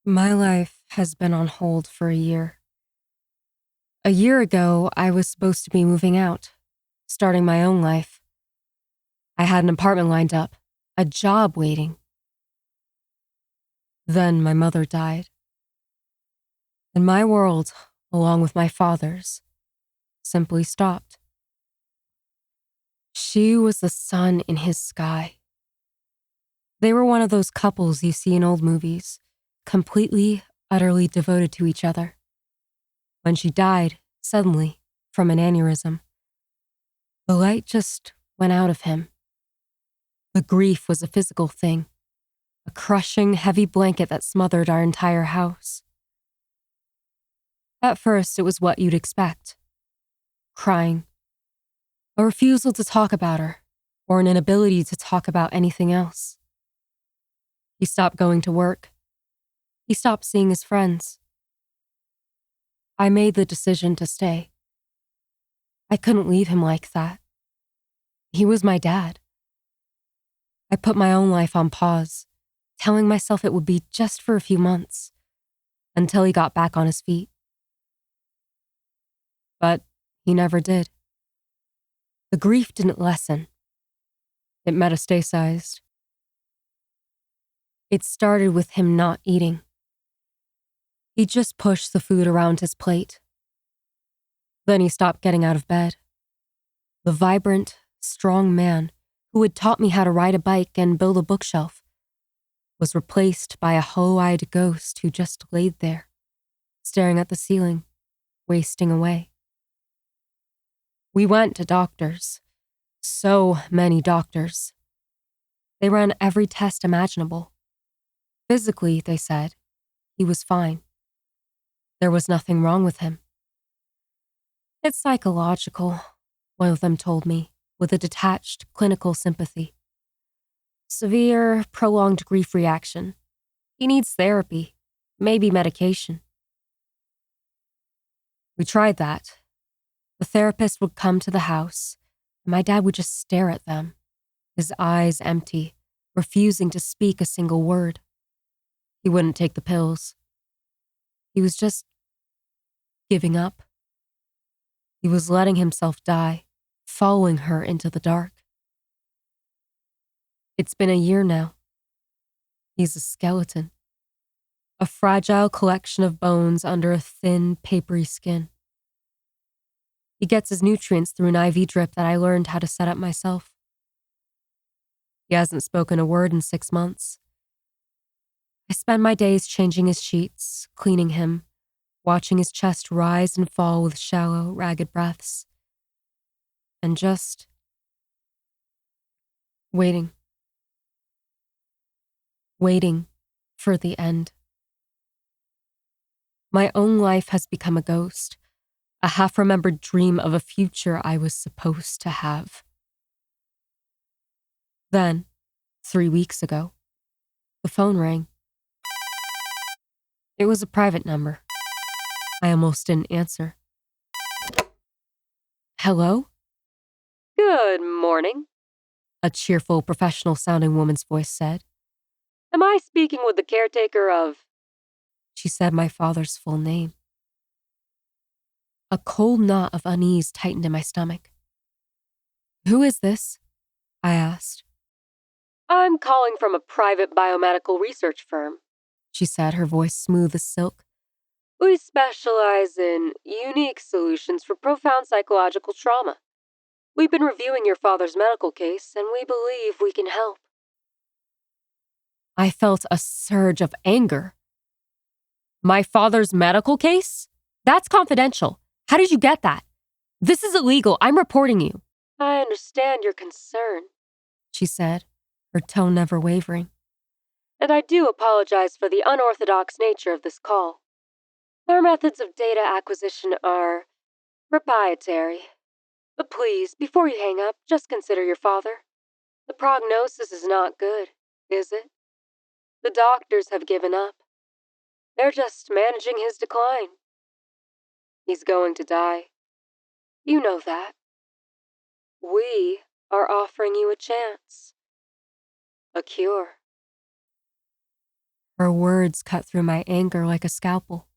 My life has been on hold for a year. A year ago, I was supposed to be moving out, starting my own life. I had an apartment lined up, a job waiting. Then my mother died. And my world, along with my father's, simply stopped. She was the sun in his sky. They were one of those couples you see in old movies, completely, utterly devoted to each other. When she died, suddenly, from an aneurysm, the light just went out of him. The grief was a physical thing, a crushing, heavy blanket that smothered our entire house. At first, it was what you'd expect. Crying. A refusal to talk about her, or an inability to talk about anything else. He stopped going to work. He stopped seeing his friends. I made the decision to stay. I couldn't leave him like that. He was my dad. I put my own life on pause, telling myself it would be just for a few months, until he got back on his feet. But he never did. The grief didn't lessen. It metastasized. It started with him not eating. He just pushed the food around his plate. Then he stopped getting out of bed. The vibrant, strong man who had taught me how to ride a bike and build a bookshelf was replaced by a hollow-eyed ghost who just laid there, staring at the ceiling, wasting away. We went to doctors. So many doctors. They ran every test imaginable. Physically, they said, he was fine. There was nothing wrong with him. It's psychological, one of them told me, with a detached, clinical sympathy. Severe, prolonged grief reaction. He needs therapy, maybe medication. We tried that. The therapist would come to the house, and my dad would just stare at them, his eyes empty, refusing to speak a single word. He wouldn't take the pills. He was just giving up. He was letting himself die, following her into the dark. It's been a year now. He's a skeleton, a fragile collection of bones under a thin, papery skin. He gets his nutrients through an IV drip that I learned how to set up myself. He hasn't spoken a word in 6 months. I spend my days changing his sheets, cleaning him, watching his chest rise and fall with shallow, ragged breaths, and just waiting for the end. My own life has become a ghost, a half-remembered dream of a future I was supposed to have. Then, 3 weeks ago, the phone rang. It was a private number. I almost didn't answer. Hello? Good morning, A cheerful, professional-sounding woman's voice said. am I speaking with the caretaker of... She said my father's full name. A cold knot of unease tightened in my stomach. Who is this? I asked. I'm calling from a private biomedical research firm. She said, her voice smooth as silk. We specialize in unique solutions for profound psychological trauma. We've been reviewing your father's medical case, and we believe we can help. I felt a surge of anger. My father's medical case? That's confidential. How did you get that? This is illegal. I'm reporting you. I understand your concern, She said, her tone never wavering. and I do apologize for the unorthodox nature of this call. Our methods of data acquisition are proprietary. But please, before you hang up, just consider your father. The prognosis is not good, is it? The doctors have given up. They're just managing his decline. He's going to die. You know that. We are offering you a chance. A cure. Her words cut through my anger like a scalpel.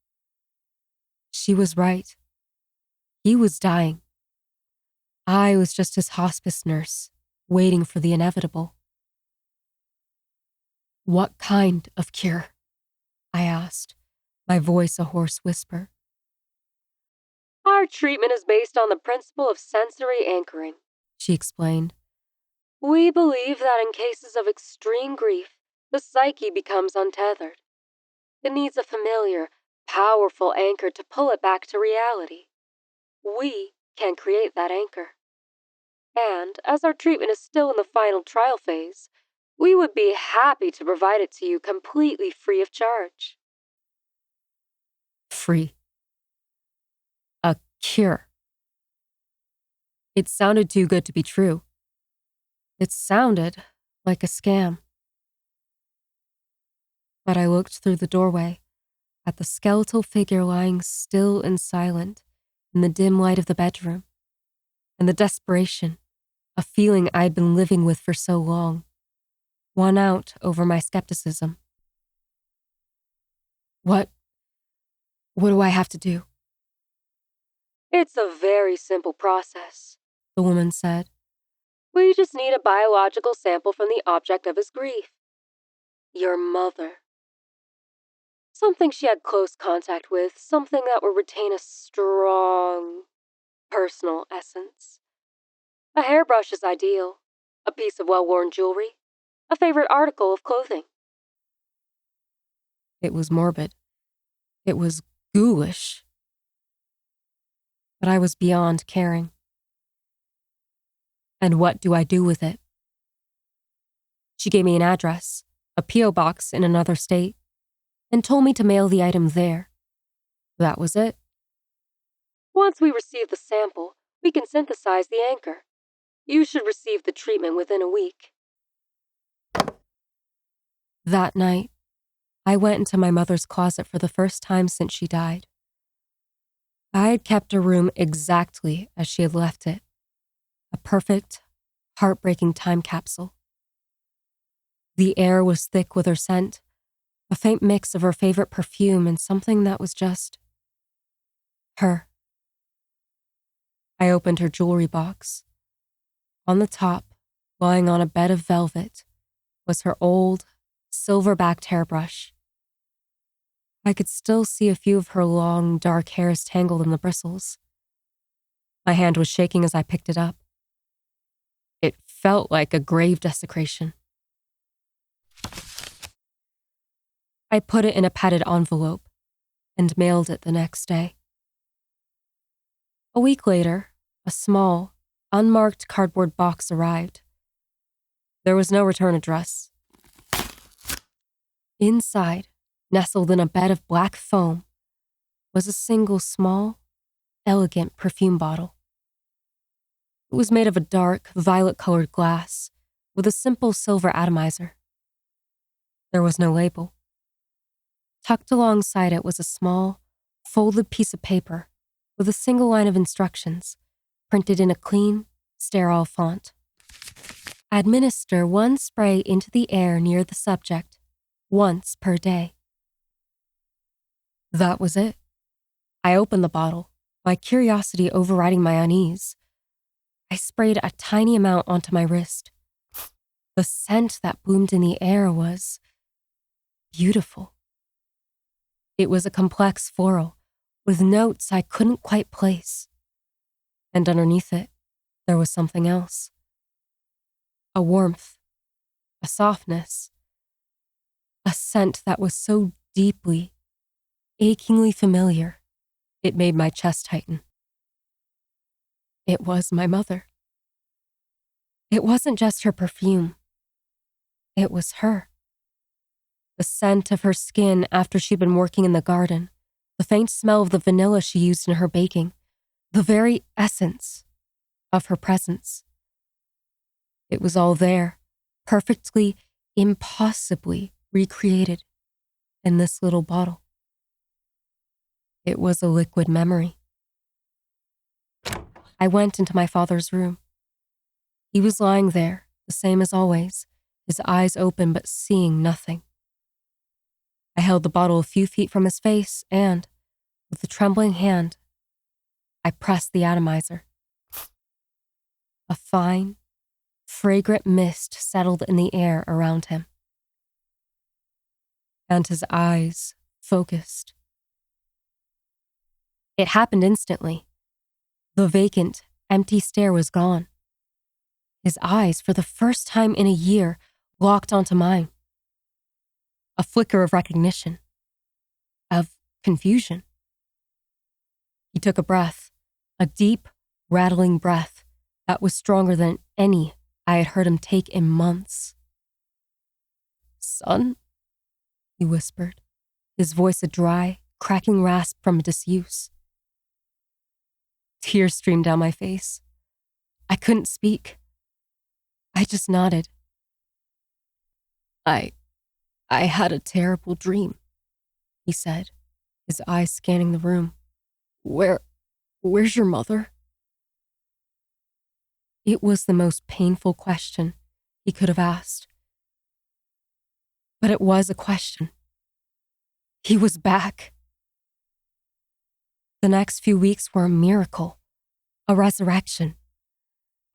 She was right. He was dying. I was just his hospice nurse, waiting for the inevitable. What kind of cure? I asked, my voice a hoarse whisper. Our treatment is based on the principle of sensory anchoring, She explained. We believe that in cases of extreme grief, the psyche becomes untethered. It needs a familiar, powerful anchor to pull it back to reality. We can create that anchor. And as our treatment is still in the final trial phase, we would be happy to provide it to you completely free of charge. Free. A cure. It sounded too good to be true. It sounded like a scam. But I looked through the doorway at the skeletal figure lying still and silent in the dim light of the bedroom, and the desperation, a feeling I'd been living with for so long, won out over my skepticism. What do I have to do? It's a very simple process, The woman said. We just need a biological sample from the object of his grief. Your mother. Something she had close contact with, something that would retain a strong, personal essence. A hairbrush is ideal, a piece of well-worn jewelry, a favorite article of clothing. It was morbid. It was ghoulish. But I was beyond caring. And what do I do with it? She gave me an address, a P.O. box in another state, and told me to mail the item there. That was it. Once we receive the sample, we can synthesize the anchor. You should receive the treatment within a week. That night, I went into my mother's closet for the first time since she died. I had kept her room exactly as she had left it. A perfect, heartbreaking time capsule. The air was thick with her scent, a faint mix of her favorite perfume and something that was just her. I opened her jewelry box. On the top, lying on a bed of velvet, was her old, silver-backed hairbrush. I could still see a few of her long, dark hairs tangled in the bristles. My hand was shaking as I picked it up. It felt like a grave desecration. I put it in a padded envelope and mailed it the next day. A week later, a small, unmarked cardboard box arrived. There was no return address. Inside, nestled in a bed of black foam, was a single small, elegant perfume bottle. It was made of a dark, violet-colored glass with a simple silver atomizer. There was no label. Tucked alongside it was a small, folded piece of paper with a single line of instructions, printed in a clean, sterile font. Administer 1 spray into the air near the subject, once per day. That was it. I opened the bottle, my curiosity overriding my unease. I sprayed a tiny amount onto my wrist. The scent that bloomed in the air was beautiful. It was a complex floral, with notes I couldn't quite place. And underneath it, there was something else. A warmth, a softness, a scent that was so deeply, achingly familiar, it made my chest tighten. It was my mother. It wasn't just her perfume. It was her. The scent of her skin after she'd been working in the garden, the faint smell of the vanilla she used in her baking, the very essence of her presence. It was all there, perfectly, impossibly recreated in this little bottle. It was a liquid memory. I went into my father's room. He was lying there, the same as always, his eyes open but seeing nothing. I held the bottle a few feet from his face and, with a trembling hand, I pressed the atomizer. A fine, fragrant mist settled in the air around him. And his eyes focused. It happened instantly. The vacant, empty stare was gone. His eyes, for the first time in a year, locked onto mine. A flicker of recognition. Of confusion. He took a breath, a deep, rattling breath that was stronger than any I had heard him take in months. "Son?" he whispered, his voice a dry, cracking rasp from disuse. Tears streamed down my face. I couldn't speak. I just nodded. I had a terrible dream," he said, his eyes scanning the room. Where's your mother?" It was the most painful question he could have asked. But it was a question. He was back. The next few weeks were a miracle, a resurrection.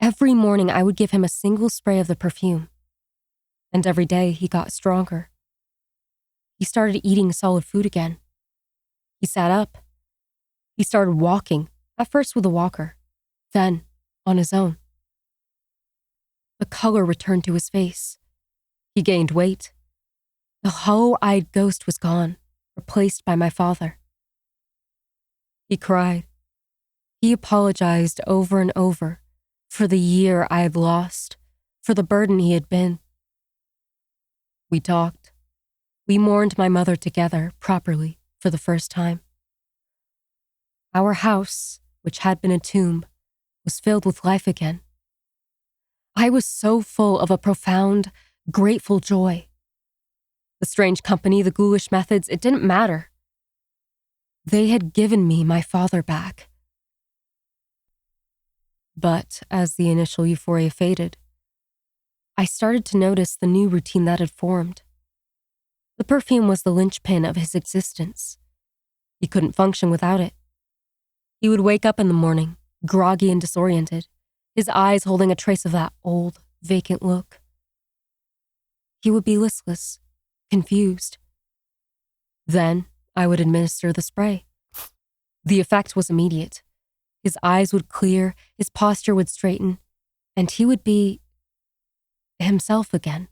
Every morning I would give him a single spray of the perfume, and every day he got stronger. He started eating solid food again. He sat up. He started walking, at first with a walker, then on his own. The color returned to his face. He gained weight. The hollow-eyed ghost was gone, replaced by my father. He cried. He apologized over and over for the year I had lost, for the burden he had been. We talked. We mourned my mother together, properly, for the first time. Our house, which had been a tomb, was filled with life again. I was so full of a profound, grateful joy. The strange company, the ghoulish methods, it didn't matter. They had given me my father back. But as the initial euphoria faded, I started to notice the new routine that had formed. The perfume was the linchpin of his existence. He couldn't function without it. He would wake up in the morning, groggy and disoriented, his eyes holding a trace of that old, vacant look. He would be listless, confused. Then I would administer the spray. The effect was immediate. His eyes would clear, his posture would straighten, and he would be himself again.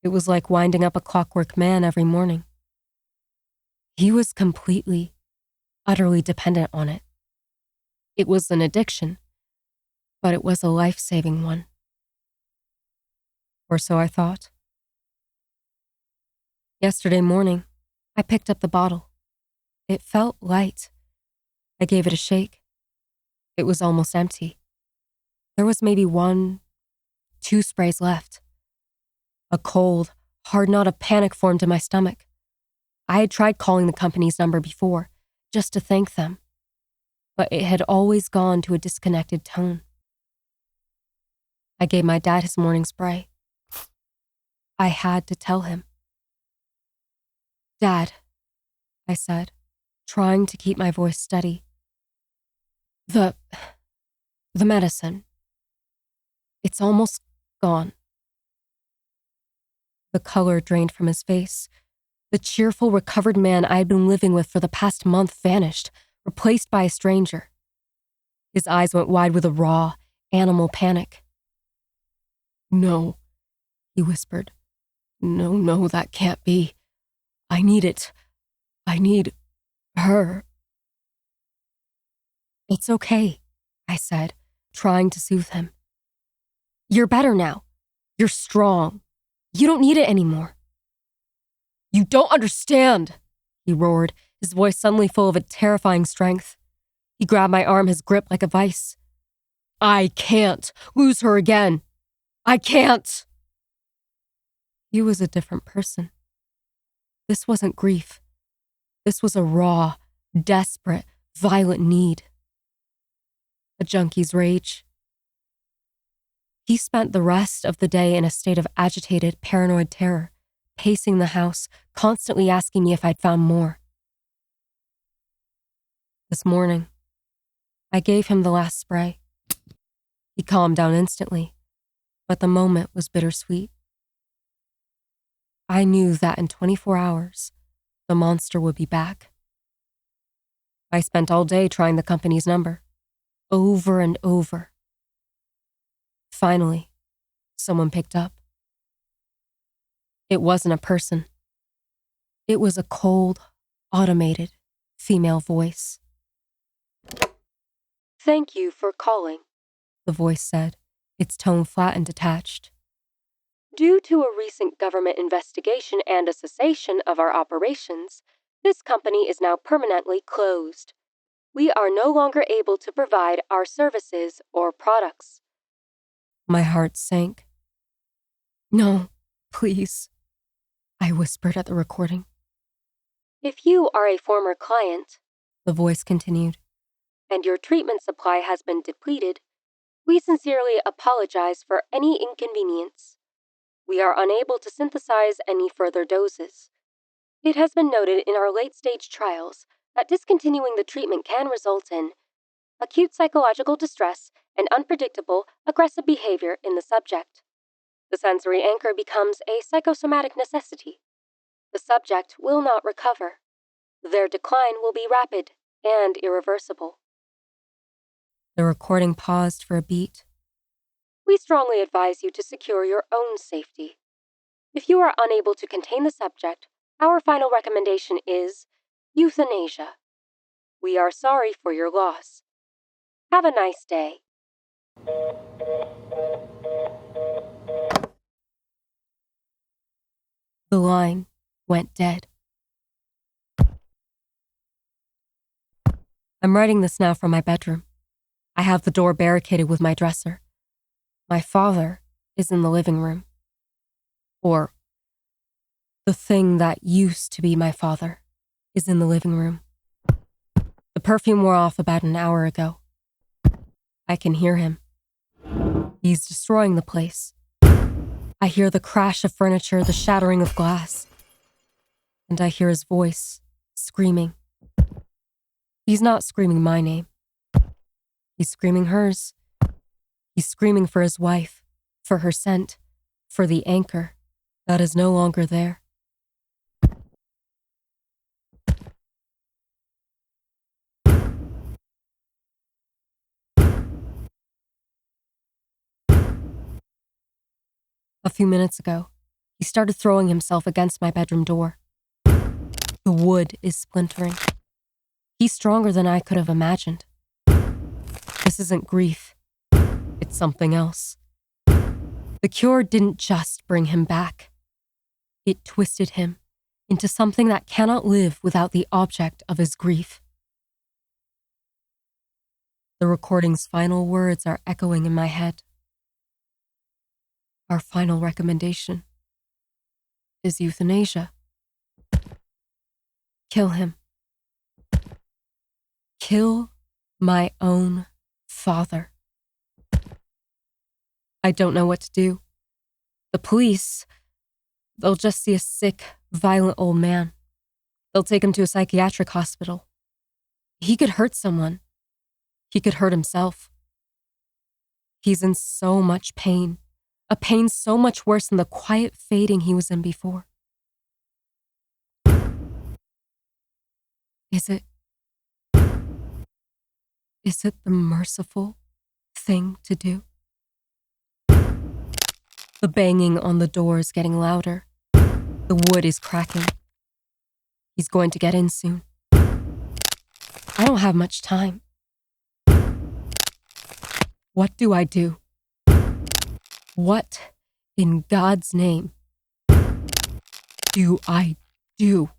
It was like winding up a clockwork man every morning. He was completely, utterly dependent on it. It was an addiction, but it was a life-saving one. Or so I thought. Yesterday morning, I picked up the bottle. It felt light. I gave it a shake. It was almost empty. There was maybe 1, 2 sprays left. A cold, hard knot of panic formed in my stomach. I had tried calling the company's number before, just to thank them, but it had always gone to a disconnected tone. I gave my dad his morning spray. I had to tell him. "Dad," I said, trying to keep my voice steady. The medicine. It's almost gone." The color drained from his face. The cheerful, recovered man I had been living with for the past month vanished, replaced by a stranger. His eyes went wide with a raw, animal panic. "No," he whispered. No, that can't be. I need it. I need her." "It's okay," I said, trying to soothe him. "You're better now. You're strong. You don't need it anymore." "You don't understand," he roared, his voice suddenly full of a terrifying strength. He grabbed my arm, his grip like a vice. "I can't lose her again. I can't." He was a different person. This wasn't grief. This was a raw, desperate, violent need. A junkie's rage. He spent the rest of the day in a state of agitated, paranoid terror, pacing the house, constantly asking me if I'd found more. This morning, I gave him the last spray. He calmed down instantly, but the moment was bittersweet. I knew that in 24 hours, the monster would be back. I spent all day trying the company's number, over and over. Finally, someone picked up. It wasn't a person. It was a cold, automated, female voice. Thank you for calling, The voice said, its tone flat and detached. Due to a recent government investigation and a cessation of our operations, this company is now permanently closed. We are no longer able to provide our services or products. My heart sank. No, please, I whispered at the recording. If you are a former client, The voice continued, and your treatment supply has been depleted, we sincerely apologize for any inconvenience. We are unable to synthesize any further doses. It has been noted in our late-stage trials that discontinuing the treatment can result in acute psychological distress and unpredictable, aggressive behavior in the subject. The sensory anchor becomes a psychosomatic necessity. The subject will not recover. Their decline will be rapid and irreversible. The recording paused for a beat. We strongly advise you to secure your own safety. If you are unable to contain the subject, our final recommendation is euthanasia. We are sorry for your loss. Have a nice day. The line went dead. I'm writing this now from my bedroom. I have the door barricaded with my dresser. My father is in the living room. Or, the thing that used to be my father is in the living room. The perfume wore off about an hour ago. I can hear him. He's destroying the place. I hear the crash of furniture, the shattering of glass. And I hear his voice, screaming. He's not screaming my name. He's screaming hers. He's screaming for his wife, for her scent, for the anchor that is no longer there. A few minutes ago, he started throwing himself against my bedroom door. The wood is splintering. He's stronger than I could have imagined. This isn't grief. It's something else. The cure didn't just bring him back. It twisted him into something that cannot live without the object of his grief. The recording's final words are echoing in my head. Our final recommendation is euthanasia. Kill him. Kill my own father. I don't know what to do. The police, they'll just see a sick, violent old man. They'll take him to a psychiatric hospital. He could hurt someone. He could hurt himself. He's in so much pain, a pain so much worse than the quiet fading he was in before. Is it the merciful thing to do? The banging on the door is getting louder. The wood is cracking. He's going to get in soon. I don't have much time. What do I do? What, in God's name, do I do?